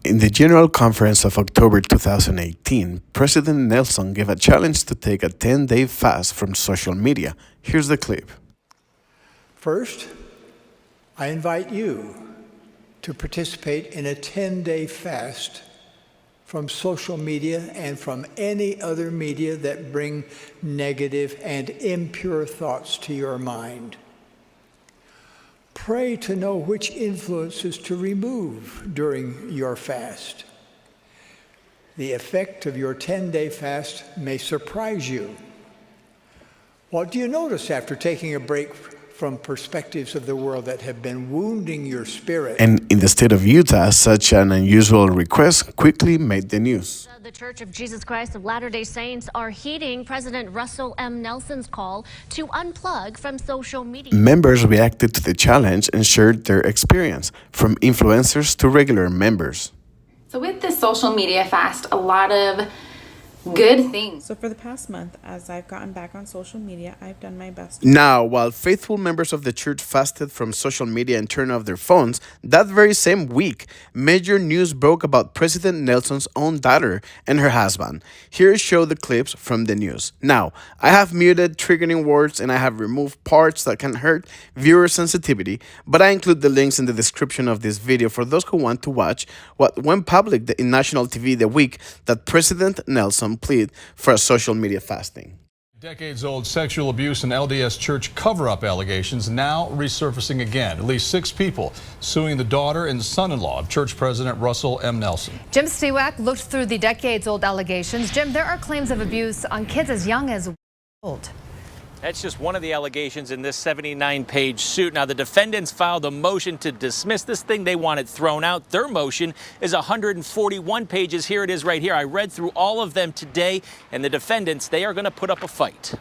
In the General Conference of October 2018, President Nelson gave a challenge to take a 10-day fast from social media. Here's the clip. First, I invite you to participate in a 10-day fast from social media and from any other media that bring negative and impure thoughts to your mind. Pray to know which influences to remove during your fast. The effect of your 10-day fast may surprise you. What do you notice after taking a break from perspectives of the world that have been wounding your spirit? And in the state of Utah, such an unusual request quickly made the news. The Church of Jesus Christ of Latter-day Saints are heeding President Russell M. Nelson's call to unplug from social media. Members reacted to the challenge and shared their experience, from influencers to regular members. So with this social media fast, a lot of good things. So for the past month, as I've gotten back on social media, I've done my best. Now, while faithful members of the church fasted from social media and turned off their phones, that very same week, major news broke about President Nelson's own daughter and her husband. Here show the clips from the news. Now, I have muted triggering words and I have removed parts that can hurt viewer sensitivity, but I include the links in the description of this video for those who want to watch what went public in national TV the week that President Nelson plead for a social media fasting. Decades-old sexual abuse and LDS church cover-up allegations now resurfacing again. At least 6 people suing the daughter and son-in-law of church president Russell M. Nelson. Jim Stewak looked through the decades-old allegations. Jim, there are claims of abuse on kids as young as old. That's just one of the allegations in this 79-page suit. Now, the defendants filed a motion to dismiss this thing. They want it thrown out. Their motion is 141 pages. Here it is right here. I read through all of them today, and the defendants, they are going to put up a fight.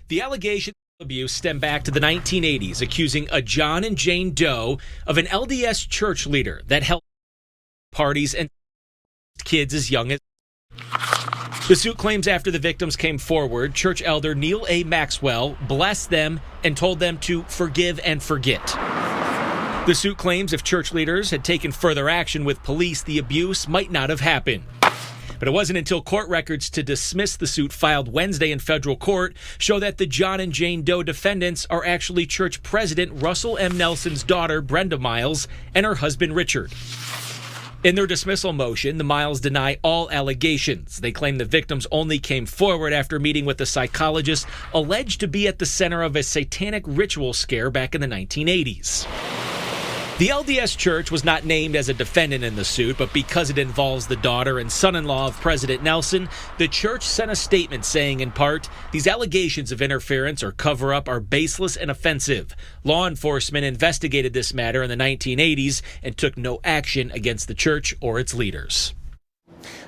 The allegations of abuse stem back to the 1980s, accusing a John and Jane Doe of an LDS church leader that held parties and kids as young as. The suit claims after the victims came forward, church elder Neil A. Maxwell blessed them and told them to forgive and forget. The suit claims if church leaders had taken further action with police, the abuse might not have happened. But it wasn't until court records to dismiss the suit filed Wednesday in federal court show that the John and Jane Doe defendants are actually church president Russell M. Nelson's daughter, Brenda Miles, and her husband, Richard. In their dismissal motion, the Miles deny all allegations. They claim the victims only came forward after meeting with a psychologist alleged to be at the center of a satanic ritual scare back in the 1980s. The LDS Church was not named as a defendant in the suit, but because it involves the daughter and son-in-law of President Nelson, the church sent a statement saying, in part, these allegations of interference or cover-up are baseless and offensive. Law enforcement investigated this matter in the 1980s and took no action against the church or its leaders.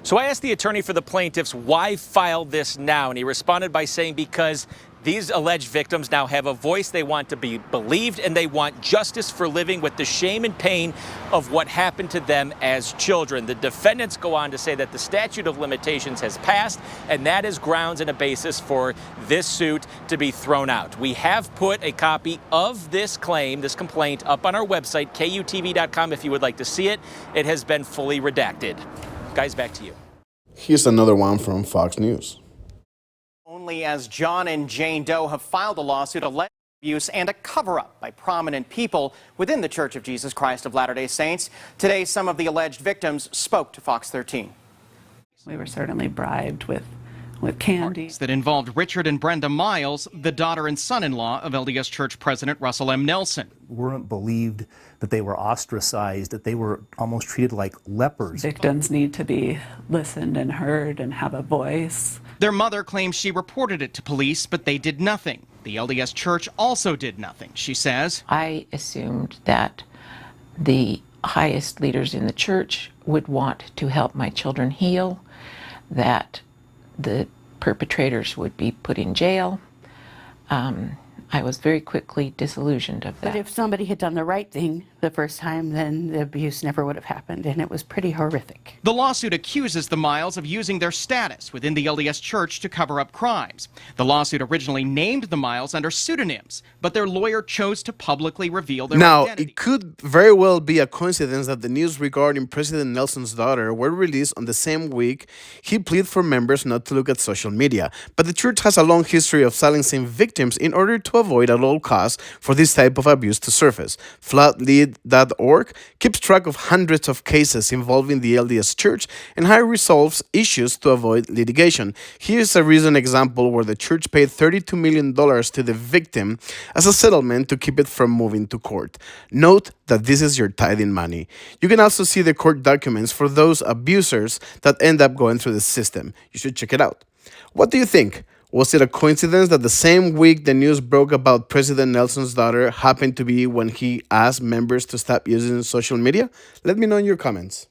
So I asked the attorney for the plaintiffs why file this now, and he responded by saying because these alleged victims now have a voice, they want to be believed, and they want justice for living with the shame and pain of what happened to them as children. The defendants go on to say that the statute of limitations has passed, and that is grounds and a basis for this suit to be thrown out. We have put a copy of this claim, this complaint, up on our website, KUTV.com, if you would like to see it. It has been fully redacted. Guys, back to you. Here's another one from Fox News. Only as John and Jane Doe have filed a lawsuit alleging abuse and a cover-up by prominent people within the Church of Jesus Christ of Latter-day Saints. Today, some of the alleged victims spoke to Fox 13. We were certainly bribed with candy. That involved Richard and Brenda Miles, the daughter and son-in-law of LDS Church President Russell M. Nelson. Weren't believed, that they were ostracized, that they were almost treated like lepers. Victims need to be listened and heard and have a voice. Their mother claims she reported it to police, but they did nothing. The LDS Church also did nothing, she says. I assumed that the highest leaders in the church would want to help my children heal, that the perpetrators would be put in jail. I was very quickly disillusioned of that. But if somebody had done the right thing, the first time, then the abuse never would have happened, and it was pretty horrific. The lawsuit accuses the Miles of using their status within the LDS Church to cover up crimes. The lawsuit originally named the Miles under pseudonyms, but their lawyer chose to publicly reveal their identity. It could very well be a coincidence that the news regarding President Nelson's daughter were released on the same week he pleaded for members not to look at social media. But the church has a long history of silencing victims in order to avoid at all costs for this type of abuse to surface. Floodlead.org keeps track of hundreds of cases involving the LDS Church and how it resolves issues to avoid litigation. Here's a recent example where the church paid $32 million to the victim as a settlement to keep it from moving to court. Note that this is your tithing money. You can also see the court documents for those abusers that end up going through the system. You should check it out. What do you think? Was it a coincidence that the same week the news broke about President Nelson's daughter happened to be when he asked members to stop using social media? Let me know in your comments.